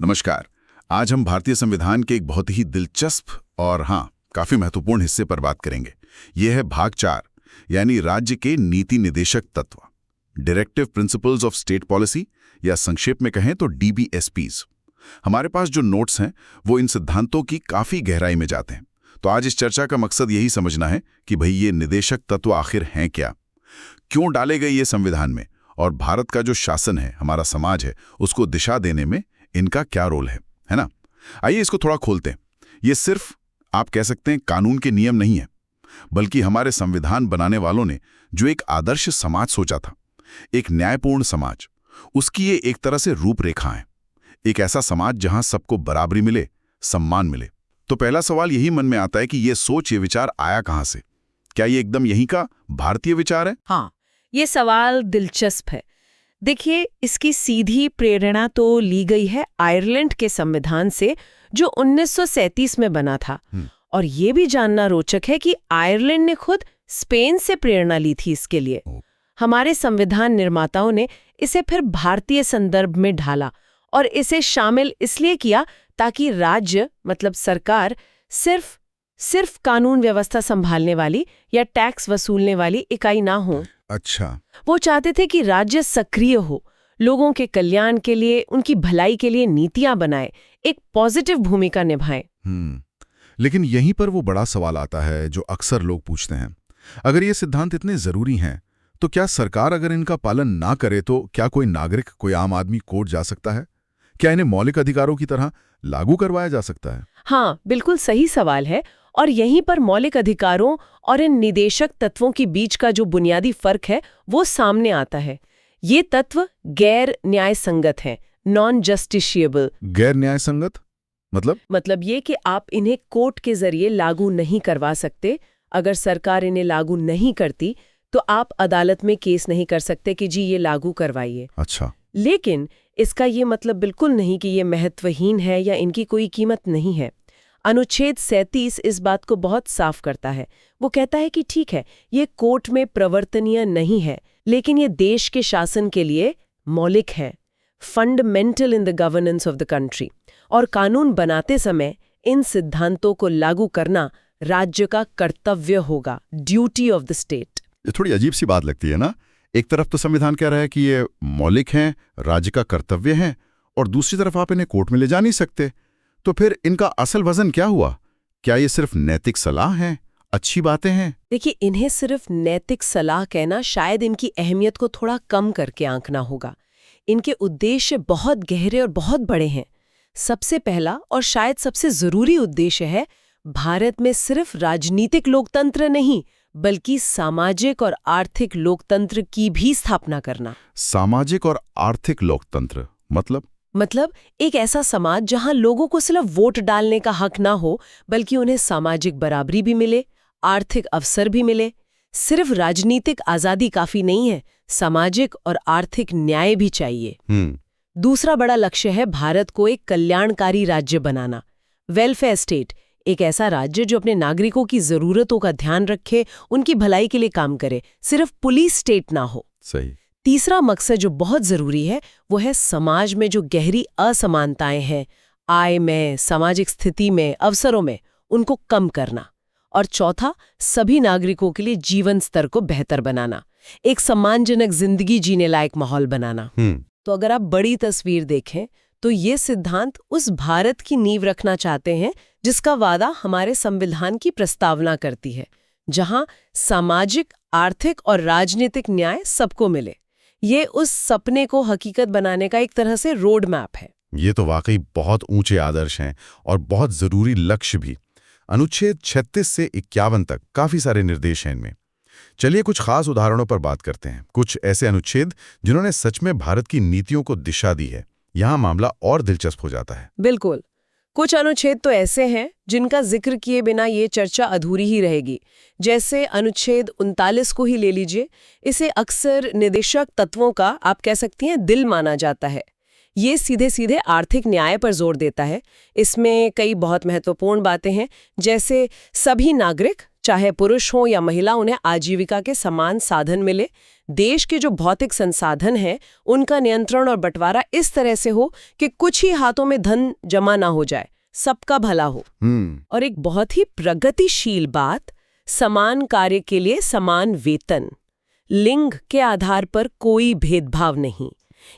नमस्कार। आज हम भारतीय संविधान के एक बहुत ही दिलचस्प और काफी महत्वपूर्ण हिस्से पर बात करेंगे। यह है भाग 4, यानी राज्य के नीति निदेशक तत्व, directive principles of state policy, या संक्षेप में कहें तो DBSPs। हमारे पास जो नोट्स हैं वो इन सिद्धांतों की काफी गहराई में जाते हैं। तो आज इस चर्चा का मकसद यही समझना है कि भाई ये निदेशक तत्व आखिर हैं क्या, क्यों डाले गए ये संविधान में, और भारत का जो शासन है, हमारा समाज है, उसको दिशा देने में इनका क्या रोल है ना। आइए इसको थोड़ा खोलते हैं। ये सिर्फ आप कह सकते हैं कानून के नियम नहीं है, बल्कि हमारे संविधान बनाने वालों ने जो एक आदर्श समाज सोचा था, एक न्यायपूर्ण समाज, उसकी ये एक तरह से रूपरेखा है। एक ऐसा समाज जहां सबको बराबरी मिले, सम्मान मिले। तो पहला सवाल यही मन में आता है कि ये सोच, ये विचार आया कहां से? क्या ये एकदम यहीं का भारतीय विचार है? हाँ, ये सवाल दिलचस्प है। देखिए, इसकी सीधी प्रेरणा तो ली गई है आयरलैंड के संविधान से, जो 1937 में बना था। और ये भी जानना रोचक है कि आयरलैंड ने खुद स्पेन से प्रेरणा ली थी इसके लिए। हमारे संविधान निर्माताओं ने इसे फिर भारतीय संदर्भ में ढाला और इसे शामिल इसलिए किया ताकि राज्य, मतलब सरकार, सिर्फ कानून व्यवस्था संभालने वाली या टैक्स वसूलने वाली इकाई ना हो। अच्छा। वो चाहते थे कि राज्य सक्रिय हो, लोगों के कल्याण के लिए, उनकी भलाई के लिए नीतियां बनाए, एक पॉजिटिव भूमिका निभाए। लेकिन यहीं पर वो बड़ा सवाल आता है जो अक्सर लोग पूछते हैं। अगर ये सिद्धांत इतने जरूरी हैं, तो क्या सरकार अगर इनका पालन ना करे तो क्या कोई नागरिक, कोई आम आदमी कोर्ट जा सकता है? क्या इन्हें मौलिक अधिकारों की तरह लागू करवाया जा सकता है? हाँ, बिल्कुल सही सवाल है। और यहीं पर मौलिक अधिकारों और इन निदेशक तत्वों के बीच का जो बुनियादी फर्क है वो सामने आता है। ये तत्व गैर न्याय संगत हैं, नॉन जस्टिशिएबल। गैर न्याय संगत मतलब ये कि आप इन्हें कोर्ट के जरिए लागू नहीं करवा सकते। अगर सरकार इन्हें लागू नहीं करती तो आप अदालत में केस नहीं कर सकते कि जी ये लागू करवाइए। अच्छा। लेकिन इसका ये मतलब बिल्कुल नहीं कि ये महत्वहीन है या इनकी कोई कीमत नहीं है। अनुच्छेद 37 इस बात को बहुत साफ करता है। वो कहता है कि ठीक है, ये कोर्ट में प्रवर्तनीय नहीं है, लेकिन ये देश के शासन के लिए मौलिक है, fundamental in the governance of the country. और कानून बनाते समय इन सिद्धांतों को लागू करना राज्य का कर्तव्य होगा, ड्यूटी ऑफ द स्टेट। ये थोड़ी अजीब सी बात लगती है ना। एक तरफ तो संविधान कह रहा है कि ये मौलिक हैं, राज्य का कर्तव्य है, और दूसरी तरफ आप इन्हें कोर्ट में ले जा नहीं सकते। तो फिर इनका असल वजन क्या हुआ? क्या ये सिर्फ नैतिक सलाह है, अच्छी बातें हैं? देखिए, इन्हें सिर्फ नैतिक सलाह कहना शायद इनकी अहमियत को थोड़ा कम करके आंकना होगा। इनके उद्देश्य बहुत गहरे और बहुत बड़े हैं। सबसे पहला और शायद सबसे जरूरी उद्देश्य है भारत में सिर्फ राजनीतिक लोकतंत्र नहीं, बल्कि सामाजिक और आर्थिक लोकतंत्र की भी स्थापना करना। सामाजिक और आर्थिक लोकतंत्र मतलब एक ऐसा समाज जहां लोगों को सिर्फ वोट डालने का हक ना हो, बल्कि उन्हें सामाजिक बराबरी भी मिले, आर्थिक अवसर भी मिले। सिर्फ राजनीतिक आजादी काफी नहीं है, सामाजिक और आर्थिक न्याय भी चाहिए। दूसरा बड़ा लक्ष्य है भारत को एक कल्याणकारी राज्य बनाना, वेलफेयर स्टेट, एक ऐसा राज्य जो अपने नागरिकों की जरूरतों का ध्यान रखे, उनकी भलाई के लिए काम करे, सिर्फ पुलिस स्टेट ना हो। सही। तीसरा मकसद जो बहुत जरूरी है वो है समाज में जो गहरी असमानताएं हैं, आय में, सामाजिक स्थिति में, अवसरों में, उनको कम करना। और चौथा, सभी नागरिकों के लिए जीवन स्तर को बेहतर बनाना, एक सम्मानजनक जिंदगी जीने लायक माहौल बनाना। तो अगर आप बड़ी तस्वीर देखें तो ये सिद्धांत उस भारत की नींव रखना चाहते हैं जिसका वादा हमारे संविधान की प्रस्तावना करती है, जहां सामाजिक, आर्थिक और राजनीतिक न्याय सबको मिले। ये उस सपने को हकीकत बनाने का एक तरह से रोड मैप है। ये तो वाकई बहुत ऊंचे आदर्श हैं और बहुत जरूरी लक्ष्य भी। अनुच्छेद 36 से 51 तक काफी सारे निर्देश हैं इनमें। चलिए कुछ खास उदाहरणों पर बात करते हैं। कुछ ऐसे अनुच्छेद जिन्होंने सच में भारत की नीतियों को दिशा दी है। यहाँ मामला और दिलचस्प हो जाता है। बिल्कुल। कुछ अनुच्छेद तो ऐसे हैं जिनका जिक्र किए बिना ये चर्चा अधूरी ही रहेगी। जैसे अनुच्छेद 39 को ही ले लीजिए। इसे अक्सर निदेशक तत्वों का, आप कह सकती हैं, दिल माना जाता है। ये सीधे सीधे आर्थिक न्याय पर जोर देता है। इसमें कई बहुत महत्वपूर्ण बातें हैं, जैसे सभी नागरिक, चाहे पुरुष हो या महिला, उन्हें आजीविका के समान साधन मिले, देश के जो भौतिक संसाधन हैं उनका नियंत्रण और बंटवारा इस तरह से हो कि कुछ ही हाथों में धन जमा ना हो जाए, सबका भला हो। और एक बहुत ही प्रगतिशील बात, समान कार्य के लिए समान वेतन, लिंग के आधार पर कोई भेदभाव नहीं।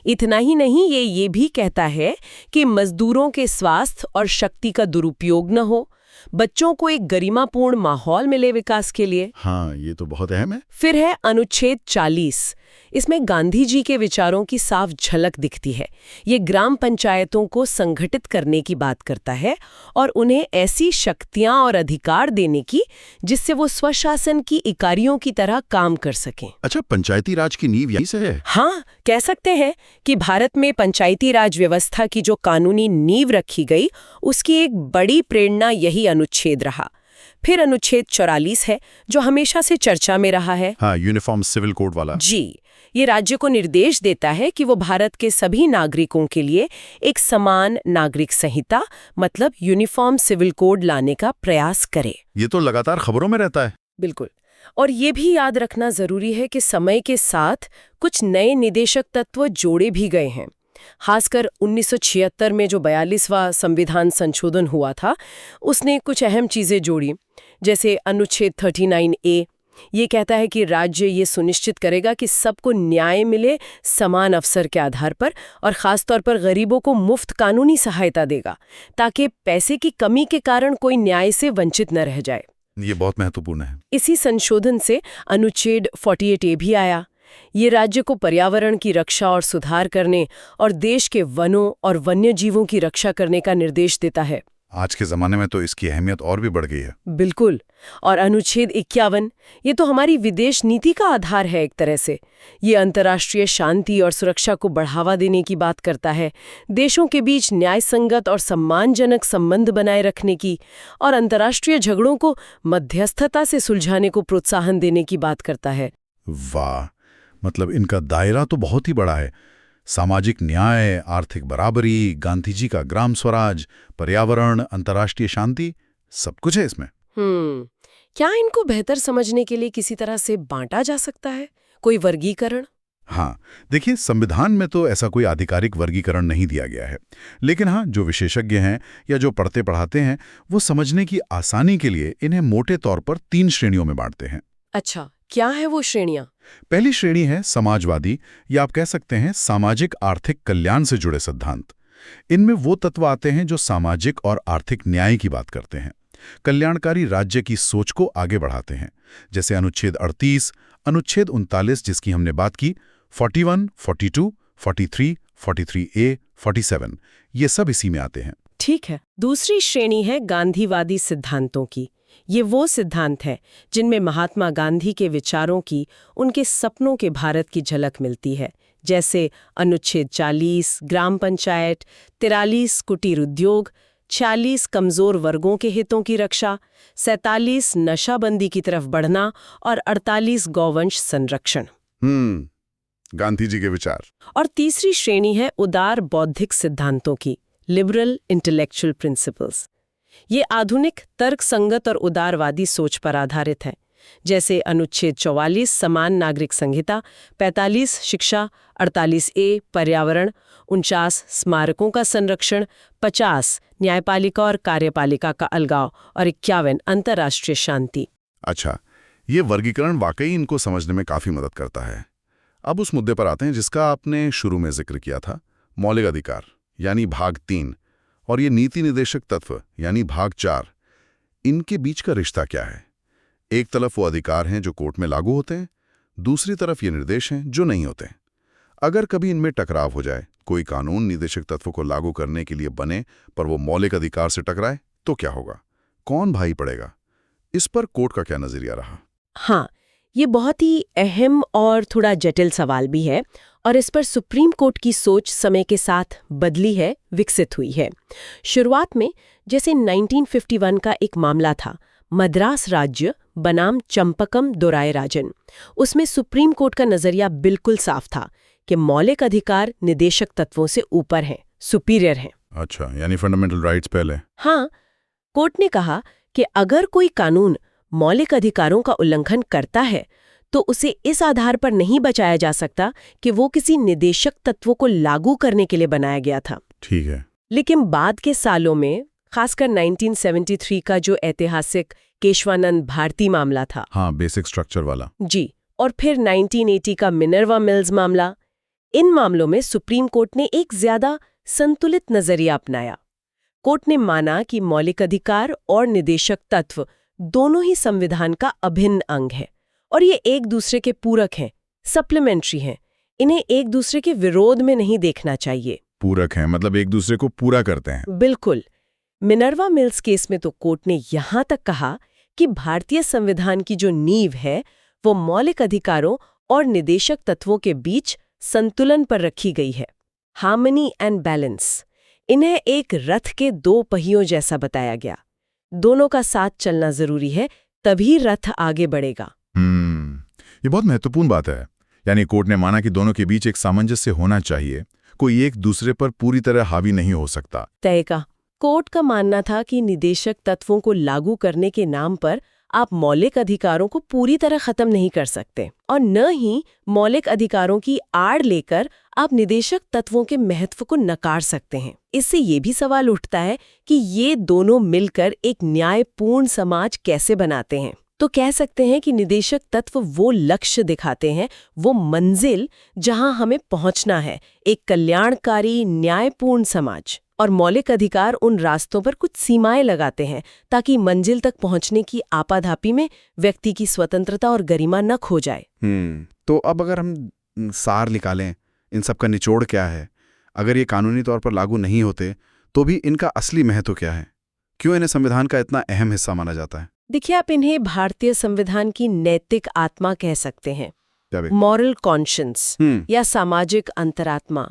इतना ही नहीं, ये भी कहता है कि मजदूरों के स्वास्थ्य और शक्ति का दुरुपयोग न हो, बच्चों को एक गरिमापूर्ण माहौल मिले विकास के लिए। हाँ, ये तो बहुत अहम है। फिर है अनुच्छेद 40। इसमें गांधी जी के विचारों की साफ झलक दिखती है। ये ग्राम पंचायतों को संगठित करने की बात करता है और उन्हें ऐसी शक्तियां और अधिकार देने की जिससे वो स्वशासन की इकाइयों की तरह काम कर सकें। अच्छा, पंचायती राज की नींव यहीं से है? हाँ, कह सकते हैं कि भारत में पंचायती राज व्यवस्था की जो कानूनी नींव रखी गई, उसकी एक बड़ी प्रेरणा यही अनुच्छेद रहा। फिर अनुच्छेद 44 है जो हमेशा से चर्चा में रहा है। हाँ, यूनिफॉर्म सिविल कोड वाला। जी, ये राज्य को निर्देश देता है कि वो भारत के सभी नागरिकों के लिए एक समान नागरिक संहिता, मतलब यूनिफॉर्म सिविल कोड लाने का प्रयास करे। ये तो लगातार खबरों में रहता है। बिल्कुल। और ये भी याद रखना जरूरी है कि समय के साथ कुछ नए निदेशक तत्व जोड़े भी गए हैं। खासकर 1976 में जो 42वां संविधान संशोधन हुआ था, उसने कुछ अहम चीजें जोड़ी, जैसे अनुच्छेद 39A। ये कहता है कि राज्य ये सुनिश्चित करेगा कि सबको न्याय मिले समान अवसर के आधार पर, और खासतौर पर गरीबों को मुफ्त कानूनी सहायता देगा ताकि पैसे की कमी के कारण कोई न्याय से वंचित न रह जाए। ये बहुत महत्वपूर्ण है। इसी संशोधन से अनुच्छेद 48A भी आया। ये राज्य को पर्यावरण की रक्षा और सुधार करने और देश के वनों और वन्य जीवों की रक्षा करने का निर्देश देता है। आज के जमाने में तो इसकी अहमियत और भी बढ़ गई है। बिल्कुल। और अनुच्छेद 51, ये तो हमारी विदेश नीति का आधार है एक तरह से। ये अंतर्राष्ट्रीय शांति और सुरक्षा को बढ़ावा देने की बात करता है, देशों के बीच न्यायसंगत और सम्मानजनक संबंध बनाए रखने की, और अंतर्राष्ट्रीय झगड़ों को मध्यस्थता से सुलझाने को प्रोत्साहन देने की बात करता है। वाह, मतलब इनका दायरा तो बहुत ही बड़ा है। सामाजिक न्याय, आर्थिक बराबरी, गांधी जी का ग्राम स्वराज, पर्यावरण, अंतर्राष्ट्रीय शांति, सब कुछ है इसमें। क्या इनको बेहतर समझने के लिए किसी तरह से बांटा जा सकता है, कोई वर्गीकरण? हाँ, देखिए, संविधान में तो ऐसा कोई आधिकारिक वर्गीकरण नहीं दिया गया है, लेकिन हाँ, जो विशेषज्ञ हैं या जो पढ़ते पढ़ाते हैं, वो समझने की आसानी के लिए इन्हें मोटे तौर पर 3 श्रेणियों में बांटते हैं। अच्छा, क्या है वो श्रेणियां? पहली श्रेणी है समाजवादी, या आप कह सकते हैं सामाजिक आर्थिक कल्याण से जुड़े सिद्धांत। इनमें वो तत्व आते हैं जो सामाजिक और आर्थिक न्याय की बात करते हैं, कल्याणकारी राज्य की सोच को आगे बढ़ाते हैं, जैसे अनुच्छेद 38, अनुच्छेद 39 जिसकी हमने बात की, 41, 42, 43, 43A, 47, ये सब इसी में आते हैं। ठीक है। दूसरी श्रेणी है गांधीवादी सिद्धांतों की। ये वो सिद्धांत है जिनमें महात्मा गांधी के विचारों की, उनके सपनों के भारत की झलक मिलती है, जैसे अनुच्छेद 40 ग्राम पंचायत, 43 कुटीर उद्योग, 46 कमजोर वर्गों के हितों की रक्षा, 47 नशाबंदी की तरफ बढ़ना और 48 गौवंश संरक्षण। गांधी जी के विचार। और तीसरी श्रेणी है उदार बौद्धिक सिद्धांतों की, लिबरल इंटेलेक्चुअल प्रिंसिपल्स। ये आधुनिक, तर्कसंगत और उदारवादी सोच पर आधारित है, जैसे अनुच्छेद 44 समान नागरिक संहिता, 45 शिक्षा, 48A पर्यावरण, 49 स्मारकों का संरक्षण, 50 न्यायपालिका और कार्यपालिका का अलगाव और 51 अंतर्राष्ट्रीय शांति। अच्छा, ये वर्गीकरण वाकई इनको समझने में काफी मदद करता है। अब उस मुद्दे पर आते हैं जिसका आपने शुरू में जिक्र किया था, मौलिक अधिकार यानी भाग 3, और ये नीति निदेशक तत्व यानी भाग 4। इनके बीच का रिश्ता क्या है? एक तरफ वो अधिकार हैं जो कोर्ट में लागू होते हैं, दूसरी तरफ ये निर्देश हैं जो नहीं होते। अगर कभी इनमें टकराव हो जाए, कोई कानून निदेशक तत्व को लागू करने के लिए बने पर वो मौलिक अधिकार से टकराए, तो क्या होगा? कौन भारी पड़ेगा? इस पर कोर्ट का क्या नजरिया रहा? हाँ, ये बहुत ही अहम और थोड़ा जटिल सवाल भी है, और इस पर सुप्रीम कोर्ट की सोच समय के साथ बदली है, विकसित हुई है। शुरुआत में जैसे 1951 का एक मामला था, मद्रास राज्य बनाम चंपकम दोराय राजन। उसमें सुप्रीम कोर्ट का नजरिया बिल्कुल साफ था कि मौलिक अधिकार निदेशक तत्वों से ऊपर हैं, सुपीरियर हैं। अच्छा, यानी फंडामेंटल राइट्स पहले। हाँ, कोर्ट ने कहा कि अगर कोई कानून मौलिक अधिकारों का उल्लंघन करता है तो उसे इस आधार पर नहीं बचाया जा सकता कि वो किसी निदेशक तत्वों को लागू करने के लिए बनाया गया था। ठीक है। लेकिन बाद के सालों में, खासकर 1973 का जो ऐतिहासिक केशवानंद भारती मामला था, हाँ, बेसिक स्ट्रक्चर वाला। जी, और फिर 1980 का मिनर्वा मिल्स मामला, इन मामलों में सुप्रीम कोर्ट ने एक ज्यादा संतुलित नजरिया अपनाया। कोर्ट ने माना कि मौलिक अधिकार और निदेशक तत्व दोनों ही संविधान का अभिन्न अंग है और ये एक दूसरे के पूरक हैं, सप्लीमेंट्री हैं। इन्हें एक दूसरे के विरोध में नहीं देखना चाहिए। पूरक हैं, मतलब एक दूसरे को पूरा करते हैं। बिल्कुल। मिनर्वा मिल्स केस में तो कोर्ट ने यहां तक कहा कि भारतीय संविधान की जो नींव है वो मौलिक अधिकारों और निदेशक तत्वों के बीच संतुलन पर रखी गई है, हार्मनी एंड बैलेंस। इन्हें एक रथ के दो पहियों जैसा बताया गया। दोनों का साथ चलना जरूरी है, तभी रथ आगे बढ़ेगा। ये बहुत महत्वपूर्ण बात है। यानी कोर्ट ने माना कि दोनों के बीच एक सामंजस्य होना चाहिए, कोई एक दूसरे पर पूरी तरह हावी नहीं हो सकता। तय का कोर्ट का मानना था कि निदेशक तत्वों को लागू करने के नाम पर आप मौलिक अधिकारों को पूरी तरह खत्म नहीं कर सकते और न ही मौलिक अधिकारों की आड़ लेकर आप निदेशक तत्वों के महत्व को नकार सकते हैं। इससे ये भी सवाल उठता है कि ये दोनों मिलकर एक न्यायपूर्ण समाज कैसे बनाते हैं। तो कह सकते हैं कि निदेशक तत्व वो लक्ष्य दिखाते हैं, वो मंजिल जहां हमें पहुंचना है, एक कल्याणकारी न्यायपूर्ण समाज। और मौलिक अधिकार उन रास्तों पर कुछ सीमाएं लगाते हैं ताकि मंजिल तक पहुंचने की आपाधापी में व्यक्ति की स्वतंत्रता और गरिमा न खो जाए। तो अब अगर हम सार निकालें, इन सब का निचोड़ क्या है? अगर ये कानूनी तौर पर लागू नहीं होते तो भी इनका असली महत्व क्या है? क्यों इन्हें संविधान का इतना अहम हिस्सा माना जाता है? देखिए, आप इन्हें भारतीय संविधान की नैतिक आत्मा कह सकते हैं, क्या बे? मॉरल कॉन्शियंस या सामाजिक अंतरात्मा।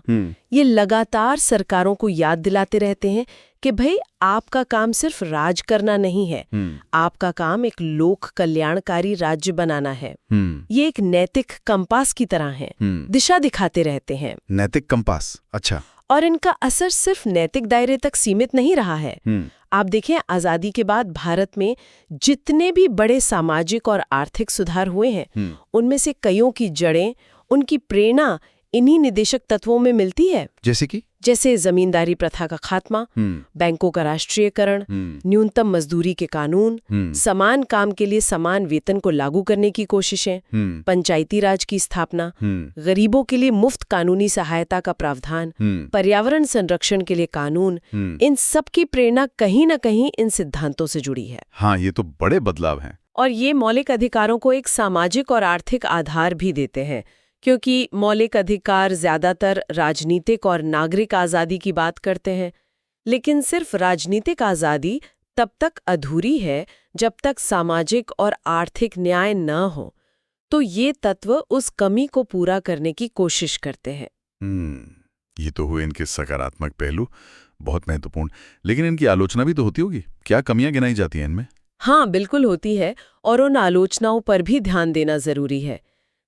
ये लगातार सरकारों को याद दिलाते रहते हैं कि भाई आपका काम सिर्फ राज करना नहीं है, आपका काम एक लोक कल्याणकारी राज्य बनाना है। ये एक नैतिक कंपास की तरह है, दिशा दिखाते रहते हैं। नैतिक कंपास, अच्छा। और इनका असर सिर्फ नैतिक दायरे तक सीमित नहीं रहा है। आप देखें, आजादी के बाद भारत में जितने भी बड़े सामाजिक और आर्थिक सुधार हुए हैं, उनमें से कईयों की जड़ें, उनकी प्रेरणा इन्हीं निदेशक तत्वों में मिलती है। जैसे जमींदारी प्रथा का खात्मा, बैंकों का राष्ट्रीयकरण, न्यूनतम मजदूरी के कानून, समान काम के लिए समान वेतन को लागू करने की कोशिशें, पंचायती राज की स्थापना, गरीबों के लिए मुफ्त कानूनी सहायता का प्रावधान, पर्यावरण संरक्षण के लिए कानून, इन सब की प्रेरणा कहीं न कहीं इन सिद्धांतों से जुड़ी है। हाँ, ये तो बड़े बदलाव हैं। और ये मौलिक अधिकारों को एक सामाजिक और आर्थिक आधार भी देते हैं, क्योंकि मौलिक अधिकार ज्यादातर राजनीतिक और नागरिक आज़ादी की बात करते हैं, लेकिन सिर्फ राजनीतिक आज़ादी तब तक अधूरी है जब तक सामाजिक और आर्थिक न्याय न हो। तो ये तत्व उस कमी को पूरा करने की कोशिश करते हैं। ये तो हुए इनके सकारात्मक पहलू, बहुत महत्वपूर्ण। लेकिन इनकी आलोचना भी तो होती होगी, क्या कमियां गिनाई जाती हैं इनमें? हाँ, बिल्कुल होती है, और उन आलोचनाओं पर भी ध्यान देना जरूरी है।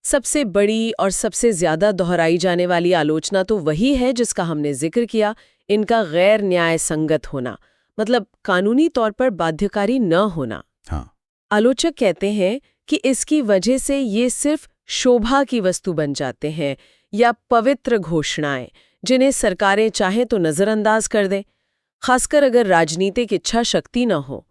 सबसे बड़ी और सबसे ज्यादा दोहराई जाने वाली आलोचना तो वही है जिसका हमने जिक्र किया, इनका गैर न्याय संगत होना, मतलब कानूनी तौर पर बाध्यकारी न होना। हाँ। आलोचक कहते हैं कि इसकी वजह से ये सिर्फ शोभा की वस्तु बन जाते हैं या पवित्र घोषणाएं जिन्हें सरकारें चाहें तो नजरअंदाज कर दें, खासकर अगर राजनीतिक इच्छा शक्ति न हो।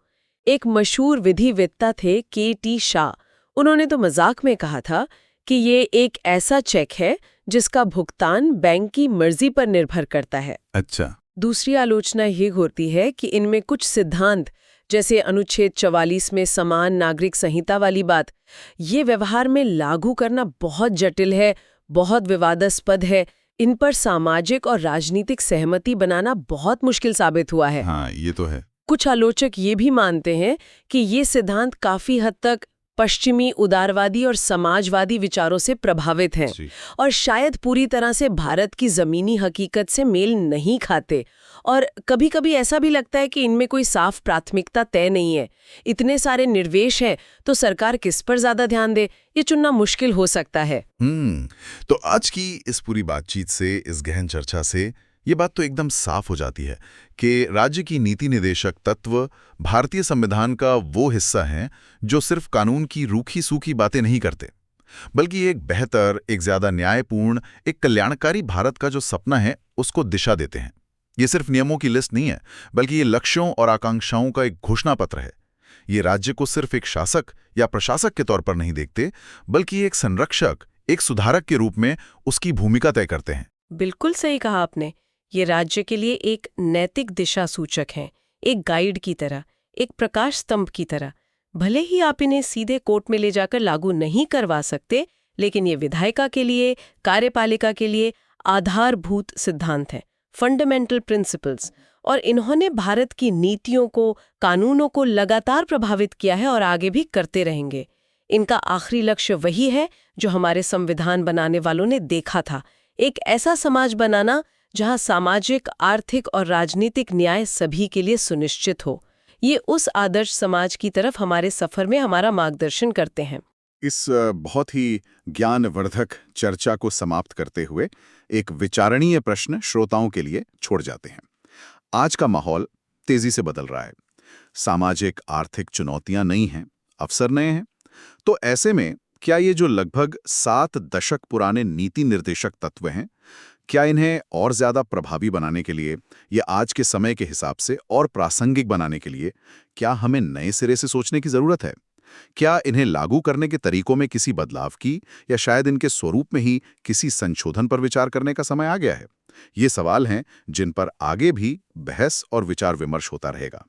एक मशहूर विधिवेत्ता थे के.टी. शाह, उन्होंने तो मजाक में कहा था कि ये एक ऐसा चेक है जिसका भुगतान बैंक की मर्जी पर निर्भर करता है। अच्छा। दूसरी आलोचना ये होती है कि इनमें कुछ सिद्धांत, जैसे अनुच्छेद 44 में समान नागरिक संहिता वाली बात, ये व्यवहार में लागू करना बहुत जटिल है, बहुत विवादास्पद है। इन पर सामाजिक और राजनीतिक सहमति बनाना बहुत मुश्किल साबित हुआ है। हाँ, ये तो है। कुछ आलोचक ये भी मानते हैं कि ये सिद्धांत काफी हद तक पश्चिमी उदारवादी और समाजवादी विचारों से प्रभावित हैं और शायद पूरी तरह से भारत की जमीनी हकीकत से मेल नहीं खाते। और कभी-कभी ऐसा भी लगता है कि इनमें कोई साफ प्राथमिकता तय नहीं है। इतने सारे निर्देश हैं तो सरकार किस पर ज्यादा ध्यान दे, ये चुनना मुश्किल हो सकता है। तो आज की इस पूरी बातचीत से, इस गहन चर्चा से ये बात तो एकदम साफ हो जाती है कि राज्य की नीति निदेशक तत्व भारतीय संविधान का वो हिस्सा हैं जो सिर्फ कानून की रूखी सूखी बातें नहीं करते, बल्कि एक बेहतर, एक ज्यादा न्यायपूर्ण, एक कल्याणकारी भारत का जो सपना है उसको दिशा देते हैं। ये सिर्फ नियमों की लिस्ट नहीं है, बल्कि ये लक्ष्यों और आकांक्षाओं का एक घोषणा पत्र है। ये राज्य को सिर्फ एक शासक या प्रशासक के तौर पर नहीं देखते, बल्कि एक संरक्षक, एक सुधारक के रूप में उसकी भूमिका तय करते हैं। बिल्कुल सही कहा आपने। ये राज्य के लिए एक नैतिक दिशा सूचक हैं, एक गाइड की तरह, एक प्रकाश स्तंभ की तरह। भले ही आप इन्हें सीधे कोर्ट में ले जाकर लागू नहीं करवा सकते, लेकिन ये विधायिका के लिए, कार्यपालिका के लिए आधारभूत सिद्धांत हैं, फंडामेंटल प्रिंसिपल्स। और इन्होंने भारत की नीतियों को, कानूनों को लगातार प्रभावित किया है और आगे भी करते रहेंगे। इनका आखिरी लक्ष्य वही है जो हमारे संविधान बनाने वालों ने देखा था, एक ऐसा समाज बनाना जहां सामाजिक, आर्थिक और राजनीतिक न्याय सभी के लिए सुनिश्चित हो। ये उस आदर्श समाज की तरफ हमारे सफर में हमारा मार्गदर्शन करते हैं। इस बहुत ही ज्ञानवर्धक चर्चा को समाप्त करते हुए एक विचारणीय प्रश्न श्रोताओं के लिए छोड़ जाते हैं। आज का माहौल तेजी से बदल रहा है। सामाजिक, आर्थिक चुनौतियां नई हैं, अवसर नए हैं। तो ऐसे में क्या ये जो लगभग 7 दशक पुराने नीति निर्देशक तत्व हैं, क्या इन्हें और ज्यादा प्रभावी बनाने के लिए या आज के समय के हिसाब से और प्रासंगिक बनाने के लिए क्या हमें नए सिरे से सोचने की जरूरत है? क्या इन्हें लागू करने के तरीकों में किसी बदलाव की या शायद इनके स्वरूप में ही किसी संशोधन पर विचार करने का समय आ गया है? ये सवाल हैं जिन पर आगे भी बहस और विचार विमर्श होता रहेगा।